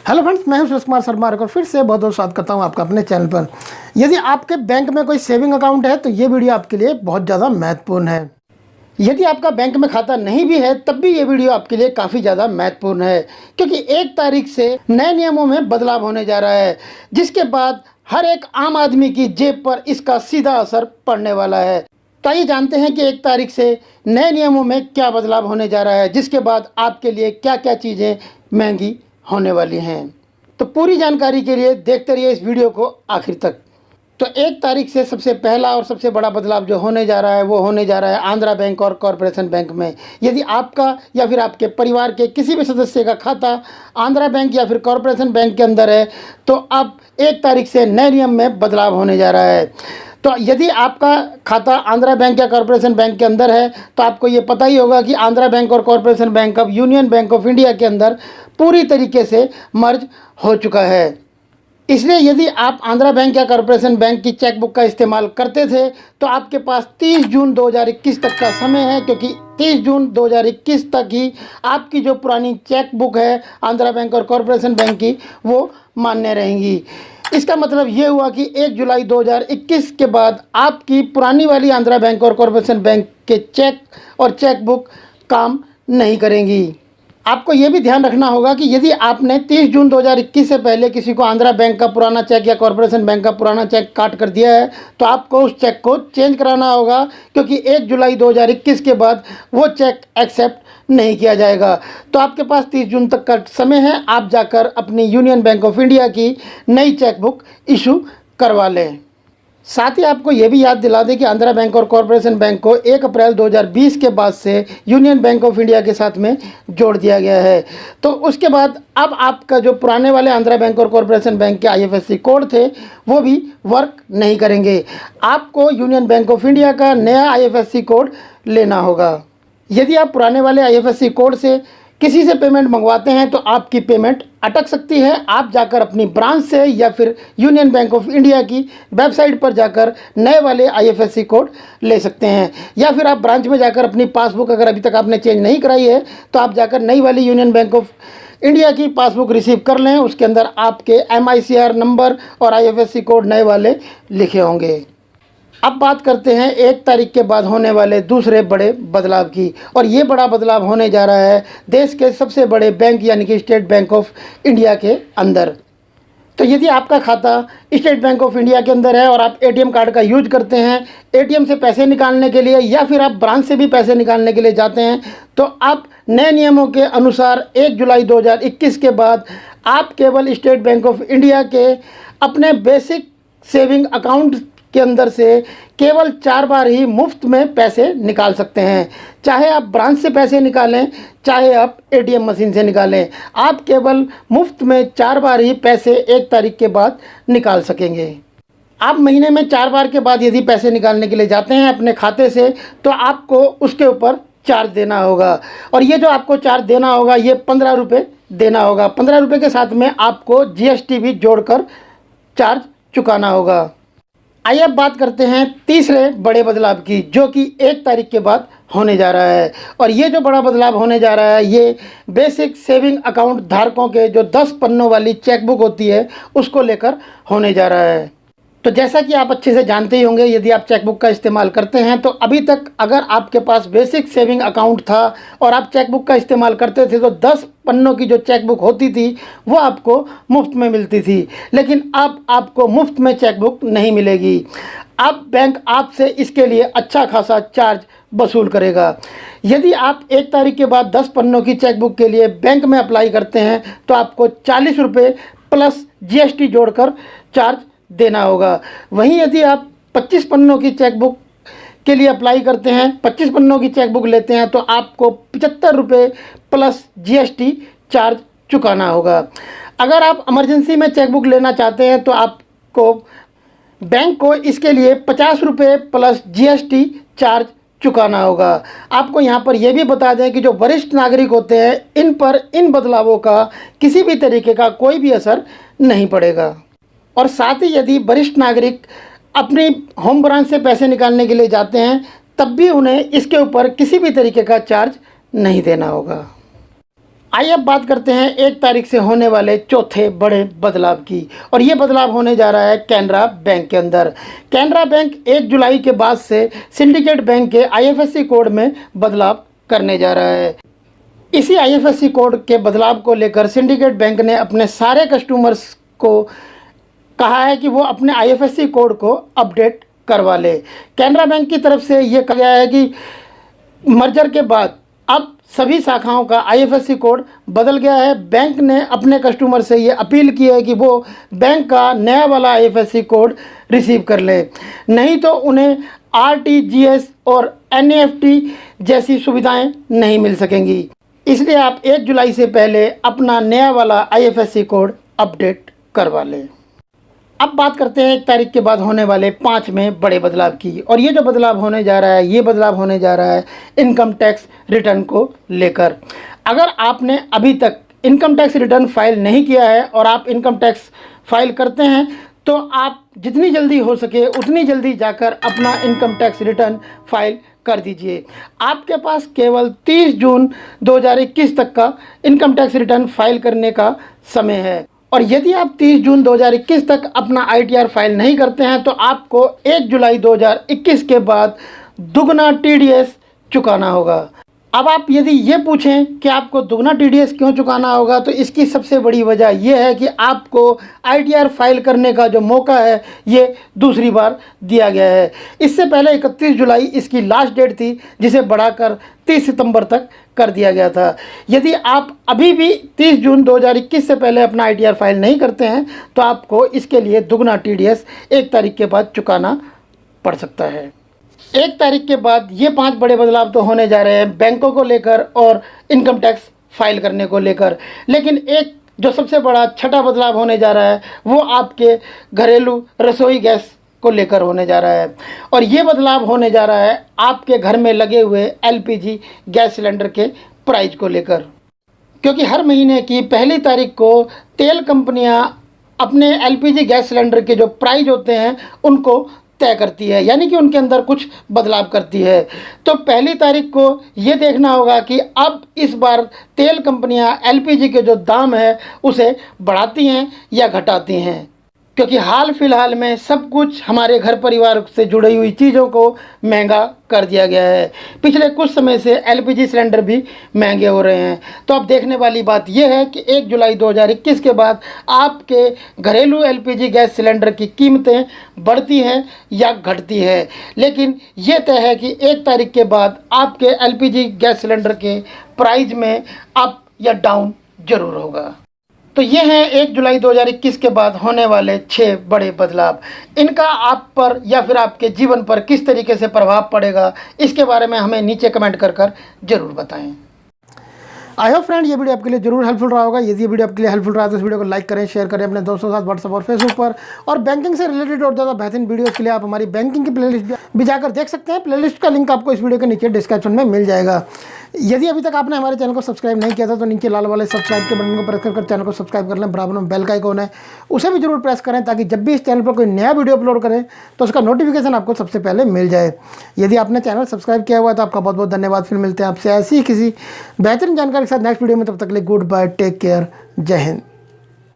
Hello friends, मैं हूं सुरेश कुमार शर्मा और फिर से बहुत बहुत स्वागत करता हूं आपका अपने चैनल पर। यदि आपके बैंक में कोई सेविंग अकाउंट है तो ये वीडियो आपके लिए बहुत ज़्यादा महत्वपूर्ण है। यदि आपका बैंक में खाता नहीं भी है तब भी ये वीडियो आपके लिए काफ़ी ज़्यादा महत्वपूर्ण है, क्योंकि 1 तारीख से नए नियमों में बदलाव होने जा रहा है, जिसके बाद हर एक आम आदमी की जेब पर इसका सीधा असर पड़ने वाला है। तो आइए जानते हैं कि 1 तारीख से नए नियमों में क्या बदलाव होने जा रहा है, जिसके बाद आपके लिए क्या क्या चीज़ें महंगी होने वाली हैं। तो पूरी जानकारी के लिए देखते रहिए इस वीडियो को आखिर तक। तो 1 तारीख से सबसे पहला और सबसे बड़ा बदलाव जो होने जा रहा है वो होने जा रहा है आंध्रा बैंक और कॉरपोरेशन बैंक में। यदि आपका या फिर आपके परिवार के किसी भी सदस्य का खाता आंध्रा बैंक या फिर कॉरपोरेशन बैंक के अंदर है तो अब 1 तारीख से नए नियम में बदलाव होने जा रहा है। तो यदि आपका खाता आंध्रा बैंक या कॉरपोरेशन बैंक के अंदर है तो आपको ये पता ही होगा कि आंध्रा बैंक और कॉरपोरेशन बैंक अब यूनियन बैंक ऑफ इंडिया के अंदर पूरी तरीके से मर्ज हो चुका है। इसलिए यदि आप आंध्रा बैंक या कॉरपोरेशन बैंक की चेकबुक का इस्तेमाल करते थे तो आपके पास 30 जून 2021 तक का समय है, क्योंकि 30 जून 2021 तक ही आपकी जो पुरानी चेकबुक है आंध्रा बैंक और कॉरपोरेशन बैंक की वो मान्य रहेंगी। इसका मतलब ये हुआ कि 1 जुलाई 2021 के बाद आपकी पुरानी वाली आंध्रा बैंक और कॉरपोरेशन बैंक के चेक और चेकबुक काम नहीं करेंगी। आपको ये भी ध्यान रखना होगा कि यदि आपने 30 जून 2021 से पहले किसी को आंध्रा बैंक का पुराना चेक या कॉरपोरेशन बैंक का पुराना चेक काट कर दिया है तो आपको उस चेक को चेंज कराना होगा, क्योंकि 1 जुलाई 2021 के बाद वो चेक एक्सेप्ट नहीं किया जाएगा। तो आपके पास 30 जून तक का समय है, आप जाकर अपनी यूनियन बैंक ऑफ इंडिया की नई चेकबुक इशू करवा लें। साथ ही आपको ये भी याद दिला दें कि आंध्रा बैंक और कॉरपोरेशन बैंक को 1 अप्रैल 2020 के बाद से यूनियन बैंक ऑफ इंडिया के साथ में जोड़ दिया गया है। तो उसके बाद अब आपका जो पुराने वाले आंध्रा बैंक और कॉरपोरेशन बैंक के IFSC कोड थे वो भी वर्क नहीं करेंगे। आपको यूनियन बैंक ऑफ इंडिया का नया IFSC कोड लेना होगा। यदि आप पुराने वाले IFSC कोड से किसी से पेमेंट मंगवाते हैं तो आपकी पेमेंट अटक सकती है। आप जाकर अपनी ब्रांच से या फिर यूनियन बैंक ऑफ इंडिया की वेबसाइट पर जाकर नए वाले IFSC कोड ले सकते हैं, या फिर आप ब्रांच में जाकर अपनी पासबुक अगर अभी तक आपने चेंज नहीं कराई है तो आप जाकर नई वाली यूनियन बैंक ऑफ इंडिया की पासबुक रिसीव कर लें। उसके अंदर आपके MICR नंबर और IFSC कोड नए वाले लिखे होंगे। अब बात करते हैं 1 तारीख के बाद होने वाले दूसरे बड़े बदलाव की, और ये बड़ा बदलाव होने जा रहा है देश के सबसे बड़े बैंक यानी कि स्टेट बैंक ऑफ इंडिया के अंदर। तो यदि आपका खाता स्टेट बैंक ऑफ इंडिया के अंदर है और आप ATM कार्ड का यूज करते हैं ATM से पैसे निकालने के लिए, या फिर आप ब्रांच से भी पैसे निकालने के लिए जाते हैं, तो आप नए नियमों के अनुसार 1 जुलाई 2021 के बाद आप केवल स्टेट बैंक ऑफ इंडिया के अपने बेसिक सेविंग अकाउंट के अंदर से केवल 4 बार ही मुफ्त में पैसे निकाल सकते हैं। चाहे आप ब्रांच से पैसे निकालें चाहे आप ATM मशीन से निकालें, आप केवल मुफ्त में 4 बार ही पैसे 1 तारीख के बाद निकाल सकेंगे। आप महीने में 4 बार के बाद यदि पैसे निकालने के लिए जाते हैं अपने खाते से तो आपको उसके ऊपर चार्ज देना होगा, और ये जो आपको चार्ज देना होगा ये 15 रुपये देना होगा। 15 रुपये के साथ में आपको GST भी जोड़कर चार्ज चुकाना होगा। आइए अब बात करते हैं तीसरे बड़े बदलाव की, जो कि 1 तारीख के बाद होने जा रहा है। और ये जो बड़ा बदलाव होने जा रहा है ये बेसिक सेविंग अकाउंट धारकों के जो 10 पन्नों वाली चेकबुक होती है उसको लेकर होने जा रहा है। तो जैसा कि आप अच्छे से जानते ही होंगे, यदि आप चेकबुक का इस्तेमाल करते हैं तो अभी तक अगर आपके पास बेसिक सेविंग अकाउंट था और आप चेकबुक का इस्तेमाल करते थे तो 10 पन्नों की जो चेकबुक होती थी वो आपको मुफ्त में मिलती थी, लेकिन अब आपको मुफ्त में चेकबुक नहीं मिलेगी। अब बैंक आपसे इसके लिए अच्छा खासा चार्ज वसूल करेगा। यदि आप 1 तारीख के बाद 10 पन्नों की चेकबुक के लिए बैंक में अप्लाई करते हैं तो आपको 40 रुपये प्लस GST जोड़कर चार्ज देना होगा। वहीं यदि आप 25 पन्नों की चेकबुक के लिए अप्लाई करते हैं, 25 पन्नों की चेकबुक लेते हैं तो आपको 75 रुपये प्लस GST चार्ज चुकाना होगा। अगर आप इमरजेंसी में चेकबुक लेना चाहते हैं तो आपको बैंक को इसके लिए 50 रुपये प्लस GST चार्ज चुकाना होगा। आपको यहाँ पर यह भी बता दें कि जो वरिष्ठ नागरिक होते हैं इन पर इन बदलावों का किसी भी तरीके का कोई भी असर नहीं पड़ेगा। और साथ ही यदि वरिष्ठ नागरिक अपनी होम ब्रांच से पैसे निकालने के लिए जाते हैं तब भी उन्हें इसके ऊपर किसी भी तरीके का चार्ज नहीं देना होगा। आइए अब बात करते हैं 1 तारीख से होने वाले चौथे बड़े बदलाव की। और ये बदलाव होने जा रहा है कैनरा बैंक के अंदर। कैनरा बैंक 1 जुलाई के बाद से सिंडिकेट बैंक के IFSC कोड में बदलाव करने जा रहा है। इसी IFSC कोड के बदलाव को लेकर सिंडिकेट बैंक ने अपने सारे कस्टमर्स को कहा है कि वो अपने IFSC कोड को अपडेट करवा ले। कैनरा बैंक की तरफ से ये कहा गया है कि मर्जर के बाद अब सभी शाखाओं का IFSC कोड बदल गया है। बैंक ने अपने कस्टमर से ये अपील की है कि वो बैंक का नया वाला IFSC कोड रिसीव कर ले, नहीं तो उन्हें RTGS और NEFT जैसी सुविधाएं नहीं मिल सकेंगी। इसलिए आप 1 जुलाई से पहले अपना नया वाला IFSC कोड अपडेट करवा लें। अब बात करते हैं 1 तारीख के बाद होने वाले 5 में बड़े बदलाव की। और ये जो बदलाव होने जा रहा है, ये बदलाव होने जा रहा है इनकम टैक्स रिटर्न को लेकर। अगर आपने अभी तक इनकम टैक्स रिटर्न फाइल नहीं किया है और आप इनकम टैक्स फाइल करते हैं तो आप जितनी जल्दी हो सके उतनी जल्दी जाकर अपना इनकम टैक्स रिटर्न फाइल कर दीजिए। आपके पास केवल 30 जून 2021 तक का इनकम टैक्स रिटर्न फाइल करने का समय है। और यदि आप 30 जून 2021 तक अपना ITR फाइल नहीं करते हैं तो आपको 1 जुलाई 2021 के बाद दुगना TDS चुकाना होगा। अब आप यदि ये पूछें कि आपको दुगना TDS क्यों चुकाना होगा, तो इसकी सबसे बड़ी वजह यह है कि आपको ITR फाइल करने का जो मौका है ये दूसरी बार दिया गया है। इससे पहले 31 जुलाई इसकी लास्ट डेट थी, जिसे बढ़ाकर 30 सितंबर तक कर दिया गया था। यदि आप अभी भी 30 जून 2021 से पहले अपना ITR फाइल नहीं करते हैं तो आपको इसके लिए दुगना TDS 1 तारीख के बाद चुकाना पड़ सकता है। 1 तारीख के बाद ये 5 बड़े बदलाव तो होने जा रहे हैं बैंकों को लेकर और इनकम टैक्स फाइल करने को लेकर। लेकिन एक जो सबसे बड़ा छठा बदलाव होने जा रहा है वो आपके घरेलू रसोई गैस को लेकर होने जा रहा है। और ये बदलाव होने जा रहा है आपके घर में लगे हुए LPG गैस सिलेंडर के प्राइस को लेकर। क्योंकि हर महीने की 1 तारीख को तेल कंपनियां अपने LPG गैस सिलेंडर के जो प्राइस होते हैं उनको तय करती है, यानी कि उनके अंदर कुछ बदलाव करती है। तो 1 तारीख को ये देखना होगा कि अब इस बार तेल कंपनियां LPG के जो दाम है उसे बढ़ाती हैं या घटाती हैं। क्योंकि हाल फिलहाल में सब कुछ हमारे घर परिवार से जुड़ी हुई चीज़ों को महंगा कर दिया गया है। पिछले कुछ समय से LPG सिलेंडर भी महंगे हो रहे हैं। तो अब देखने वाली बात यह है कि 1 जुलाई 2021 के बाद आपके घरेलू LPG गैस सिलेंडर की कीमतें बढ़ती हैं या घटती है। लेकिन ये तय है कि 1 तारीख के बाद आपके LPG गैस सिलेंडर के प्राइस में अप या डाउन जरूर होगा। तो ये हैं 1 जुलाई 2021 के बाद होने वाले 6 बड़े बदलाव। इनका आप पर या फिर आपके जीवन पर किस तरीके से प्रभाव पड़ेगा, इसके बारे में हमें नीचे कमेंट कर ज़रूर बताएं। आई होप फ्रेंड ये वीडियो आपके लिए जरूर हेल्पफुल रहा होगा। यदि ये वीडियो आपके लिए हेल्पफुल रहा तो इस वीडियो को लाइक करें, शेयर करें अपने दोस्तों के साथ व्हाट्सएप और फेसबुक पर। और बैंकिंग से रिलेटेड और ज़्यादा बेहतरीन वीडियोस के लिए आप हमारी बैंकिंग की प्लेलिस्ट भी जाकर देख सकते हैं। प्लेलिस्ट का लिंक आपको इस वीडियो के नीचे डिस्क्रिप्शन में मिल जाएगा। यदि अभी तक आपने हमारे चैनल को सब्सक्राइब नहीं किया था तो नीचे लाल वाले सब्सक्राइब के बटन को प्रेस कर चैनल को सब्सक्राइब कर लें। बराबर में बेल का आइकॉन है, उसे भी जरूर प्रेस करें ताकि जब भी इस चैनल पर कोई नया वीडियो अपलोड करें तो उसका नोटिफिकेशन आपको सबसे पहले मिल जाए। यदि आपने चैनल सब्सक्राइब किया हुआ है तो आपका बहुत बहुत धन्यवाद। फिर मिलते हैं आपसे ऐसी ही किसी बेहतरीन जानकारी के साथ नेक्स्ट वीडियो में। तब तक के लिए गुड बाय, टेक केयर, जय हिंद।